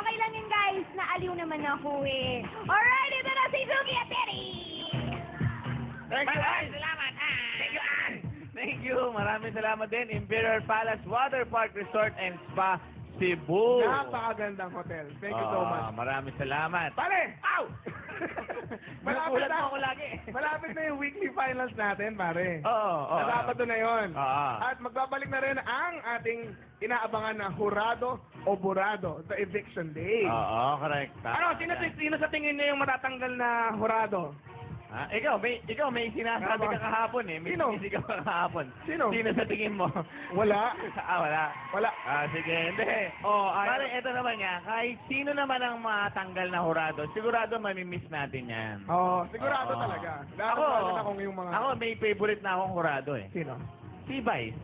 Okay lang yun, guys. Naaliw naman ako eh. Alright, ito na si Suki at Terry! Thank you, Ann. Salamat, Ann. Thank you, Ann. Thank you. Maraming salamat din. Imperial Palace Water Park Resort and Spa, Cebu. Napakagandang hotel. Thank you so much. Maraming salamat. Pare! Ow! Malapit Nagulat na. mo ako lagi. Malapit na yung weekly finals natin, pare. Oo. Sa Sabado na yon. Oo. At magbabalik na rin ang ating inaabangan na Jurado o Burado, the eviction day. Oo, correct. Ano, sino sa tingin niyo yung matatanggal na Jurado? Ah, ikaw may sinasabi ka kahapon eh. May Sino? sinisigaw ka kahapon. Sino? Sino sa tingin mo? Wala. Wala. Wala. Sige. Hindi. Pare, eto naman nga. Kahit sino naman ang matanggal na hurado, sigurado mamimiss natin yan. Sigurado Oo. talaga. Ako, akong yung mga... ako may favorite na akong hurado eh. Sino? Si Vice.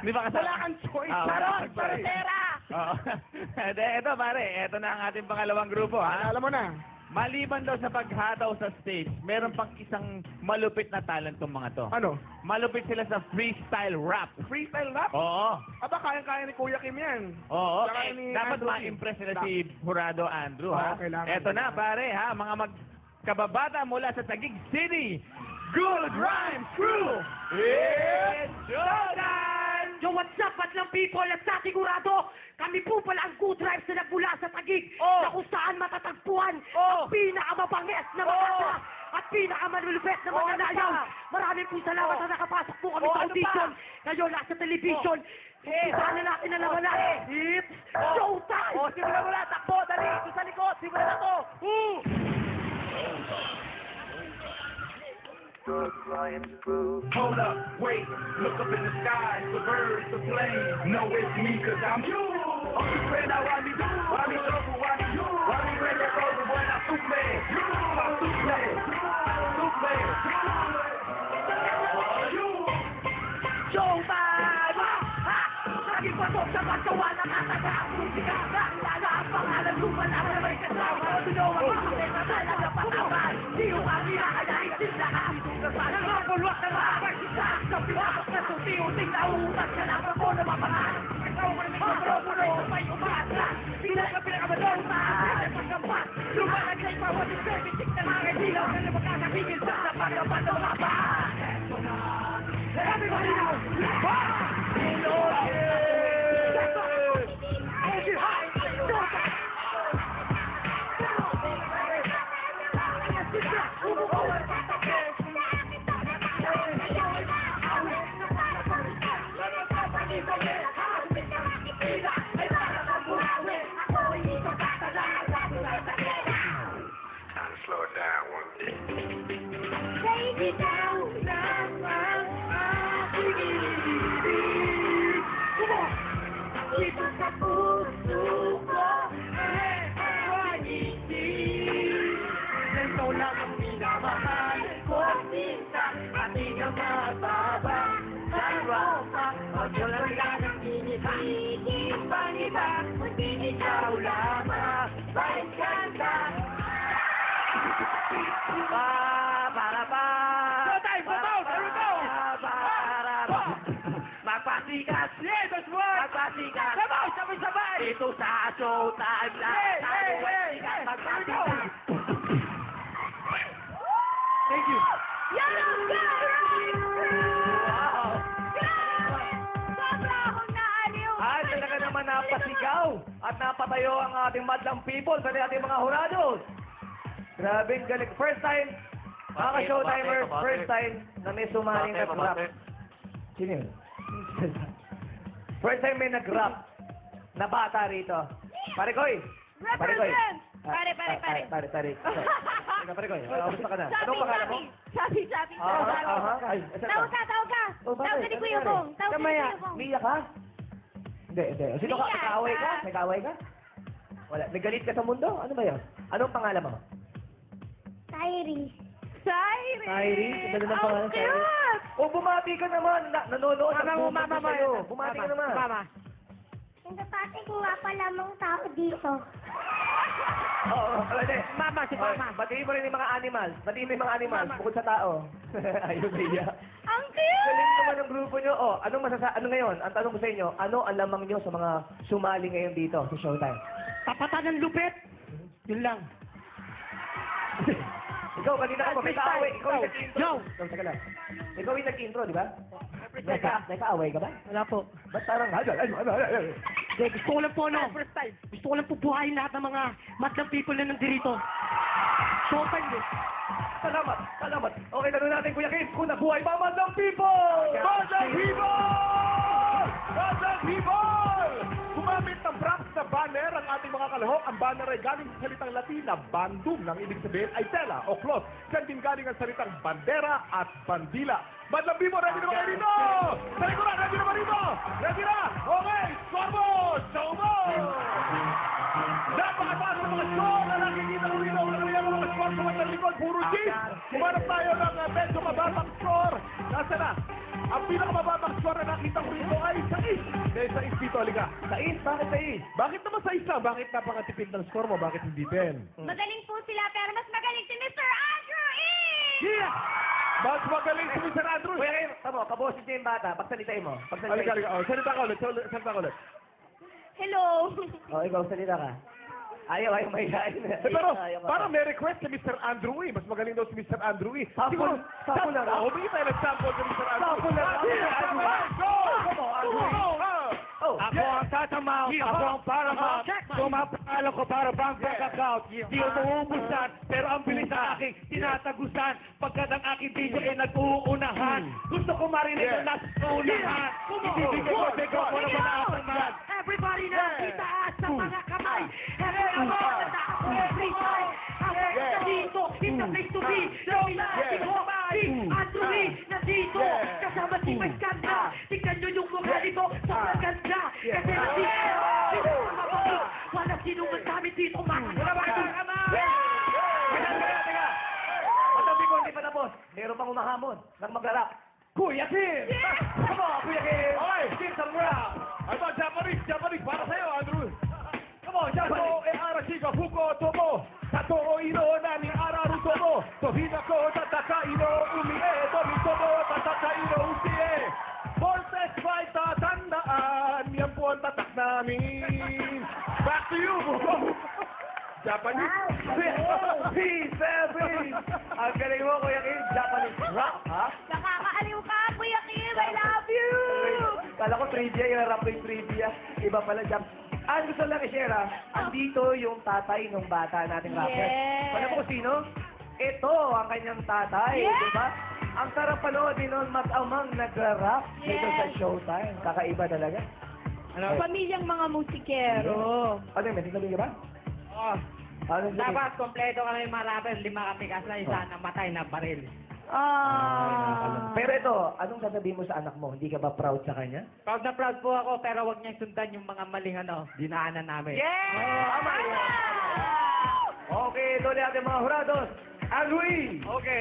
Di ba kasama? Wala kang choice. Wala Charot! kang choice. Charotera! Oo. Eto pare, eto na ang ating pangalawang grupo ha. Alam mo na. Maliban daw sa paghataw sa stage, meron pang isang malupit na talent tong mga to. Ano? Malupit sila sa freestyle rap. Freestyle rap? Oo. Aba, kayang-kaya ni Kuya Kim yan. Oo. Saka ni Dapat Andrew ma-impress Kim. nila si Jurado Andrew, ha? Oo, kailangan. Eto na, pare, ha? Mga kababata mula sa Taguig City, Good Rhymes Crew! It's showtime! Yo, what's up, Madlang people? At sa sigurado, kami po pala ang good drives na nagmula sa Taguig Oh! na kung saan matatagpuan Oh! ang pinakamabangis na makata at pinakamalulupet na Oh, ano mananayaw. pa? Maraming po salamat Oh! na nakapasok po kami Oh, sa ano audition. pa? Ngayon, nasa television. Umpisahan na natin ang labanan. It's showtime! Simulan mo na! Takbo! Dali! Ito sa likod! Simulan na to! Hold up, wait, look up in the sky, the birds, the planes. Know it's me, cause I'm you. I'm the friend I want me do. Want me trouble, want me you. Want me ready to roll the one I souffle. You, my souffle. Souffle. You. Showtime! Lagi pasok sa pagkawa ng kataga ang musika. Naalala ang pangalan, lumala na may kasama. Sino ang makakita talaga pataman? Di yung kami nakalain sila. Nakapulwak na makakasita. Sa pinapok na suti-uting nauutas ka lang ako na mapangan. Ikaw mo na may kontrobulo sa may umaasa. Pinakamadong maaari ay pagkapat. Lumalagay pa mo yung servitik na mga kaibilaw na makakapigil sa pagkapat ng mga paa. Eto na. Everybody now! Time to slow it down one bit. Baby, down, down, down, dito sa puso ko, Ganito lang ang minamahal ko. minsan, At di ka mababa sa ropa. Pag walang ganang Higit pang iba, kundi ikaw lamang, balik ganda. Para pa! Showtime! Showtime! There we go! Magpasikat! Yeah, that's right! Magpasikat! Sabay! Sabay! Ito sa showtime lang! Hey! Magpasikat! Thank you. Yan ang guys! Wow! Grabe! Sobra akong naaliw. Ay, talaga naman napasigaw at napatayo ang ating madlang people sa ating mga hurados. Grabe, galing. First time, mga showtimers, first time na may sumaling nag-rap. Sino yun? First time may nag-rap na bata rito. Pare Koy! Pare Koy! Represent! Pare. Pare. Pare Koy, kamusta ka na? Anong pangalan mo? Sabi. Ay, Tawag ka. Oh, Tawag ka ni Kuya Bong. Tawag ka ni Kamaya, Kuya Bong. Miya ka? Hindi. Sino ka? Miya, Nag-aaway ka? ka? Nag-aaway ka? Wala. Nagalit ka sa mundo? Ano ba yun? Anong pangalan mo? Kyrie. Kyrie? Ang ganda ng pangalan, Ang Kyrie. cute! O, bumati ka naman. Nanonood Mama mo, ng mama mo. sa'yo. Bumati ka naman. Mama. Nagkapati ko nga pala mga tao dito. Oo, pwede. Mama, si Okay, mama. batiin mo rin yung mga animals. Batiin mo yung mga animals, Mama. bukod sa tao. Ayun, Mia. Ang cute! Galing naman ang grupo nyo. Oh, ano ngayon? Ang tanong ko sa inyo, ano ang lamang nyo sa mga sumali ngayon dito sa Showtime? Tapatan ng lupit. Yun lang. Ikaw, kanina ka pa may kaaway. Ikaw yung nag-intro. Yo! Ikaw, teka lang. Ikaw yung nag-intro, di ba? May kaaway ka ba? Wala po. Ba't parang... Hindi, gusto ko lang po, no? Gusto ko lang po buhayin lahat ng mga madlang people na nandito. Showtime, eh. Salamat, salamat. Okay, tanong natin, Kuya Kim, kung nabuhay pa Madlang People! Madlang People! Madlang People! Gumamit ng props na banner ang ating mga kalahok. Ang banner ay galing sa salitang Latin na bandum. Nang ibig sabihin ay tela o cloth. Diyan din galing ang salitang bandera at bandila. Madlang People, ready na ba kayo dito? Sa likuran, ready na ba dito? Ready na? Okay, scoreboard! Show mo! Napakataas ng mga score na nakikita ko dito. Wala kaya mga score sa Madlang Likod. Puro G. Kumarap tayo ng medyo mababang score. Nasa na? Ang pinakamababang score na nakita ko rito ay 6. Dahil 6 dito, halika. 6? Bakit 6? Bakit naman 6 lang? Bakit napakatipid ng score mo? Bakit hindi 10? Magaling po sila, pero mas magaling si Mr. Andrew E! Yeah! Mas magaling si Mr. Andrew. Kuya Kim, tamo, kabosin niya yung bata. Pagsalitain mo. Halika, Pagsalitain. halika. Oh, salita ka ulit. Salita ka ulit. Hello! Oh, ikaw, salita ka. Ayaw mahihain. Pero, parang may request si Mr. Andrew E. Mas magaling daw si Mr. Andrew E. Sample lang. Humingi tayo ng sample kay Mr. Andrew E. Sample lang. Go! Come on, Andrew E. Oh, Ako ang tatamaw, ako ang paramount. Pumapangalan ko para bang pagkakaut. Di ko nauubusan, pero ang bilis ng aking tinatagusan. Pagkat ang aking video ay nag-uunahan. Gusto ko marinig ang nasa unahan. Hindi ko bigo ko na wala akong man. Everybody na itaas sa mga kamay. Every time, every time. Nandito, in the place to be. Nandito, si Andrew E. Nandito, kasama si Mike Ganda. Tingnan nyo yung mukha nito, sobrang ganda. Kasi nandito, wala sinong magsabi dito, mga kamay. Teka. Matabi ko, hindi pa tapos. Meron pang umahamon ng mag-rap. Kuya Kim! Come on, Kuya Kim! Okay. Give some rap! Ano, Japanese, para sa'yo, Andrew. Come on, Japanese! Sato e arashi ga fuko tomo. Sato o ino nani araru tomo. Tohina ko tatakai no umi e tomi tomo tatakai no usi e. Voltes by tatandaan. Yan po ang tatak namin. Back to you, Buko. Japanese. Peace, peace! Ang galing mo, Kuya Kim. Japanese rap, ha? Nakakaaliw ka, Kuya Kim! I love you! Kala ko trivia, yung rap yung trivia. Iba pala, Jap. Ang gusto lang i-share, ha? Andito yung tatay ng bata nating rapper. Yes. Alam mo kung sino? Ito ang kanyang tatay, Yes. di ba? Ang sarap panoodin nun, mag-amang nagra-rap dito sa Yes. Showtime. Kakaiba talaga. Pamilyang mga musikero. Ano yun, may sinabi ka ba? Oh, Ano yun? dapat kompleto kami mga rapper, 5 kami kasi isa namatay na baril. Ah. Pero ito, anong sasabihin mo sa anak mo? Hindi ka ba proud sa kanya? Proud na proud po ako, pero wag niyang sundan yung mga maling dinaanan namin. Tama yan. Okay, ito ulit ating mga hurados. Alwi! Okay,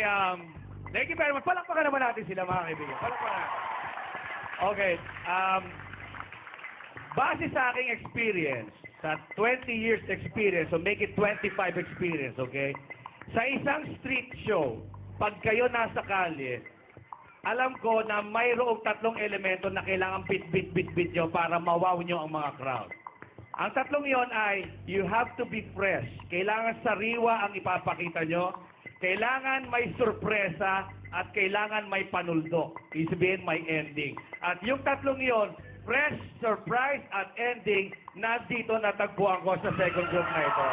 thank you very much. Palakpakan naman natin sila, mga kaibigan. Palakpakan. Okay, base sa aking experience, sa 20 years experience, so make it 25 experience, okay? Sa isang street show, pag kayo nasa kalye, alam ko na mayroong 3 elemento na kailangan bit nyo para mawaw nyo ang mga crowd. Ang 3 yon ay, you have to be fresh. Kailangan sariwa ang ipapakita nyo. Kailangan may sorpresa at kailangan may panuldok. Ibig sabihin, may ending. At yung 3 yon, fresh, surprise, at ending, nandito natagpuan ko sa second group na ito.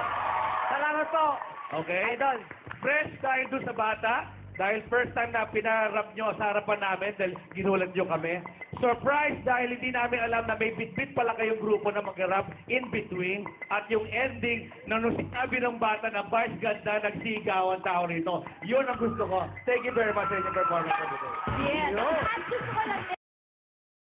Salamat po. Okay? Idol. Fresh dahil doon sa bata, dahil first time na pinarap nyo sa harapan namin, dahil ginulat nyo kami. Surprise dahil hindi namin alam na may bit-bit pala kayong grupo na mag-rap in between. At yung ending, na nung sinabi ng bata na Vice Ganda, nagsigaw ang tao rito. Yun ang gusto ko. Thank you very much sa inyong performance. Yes. At gusto ko lang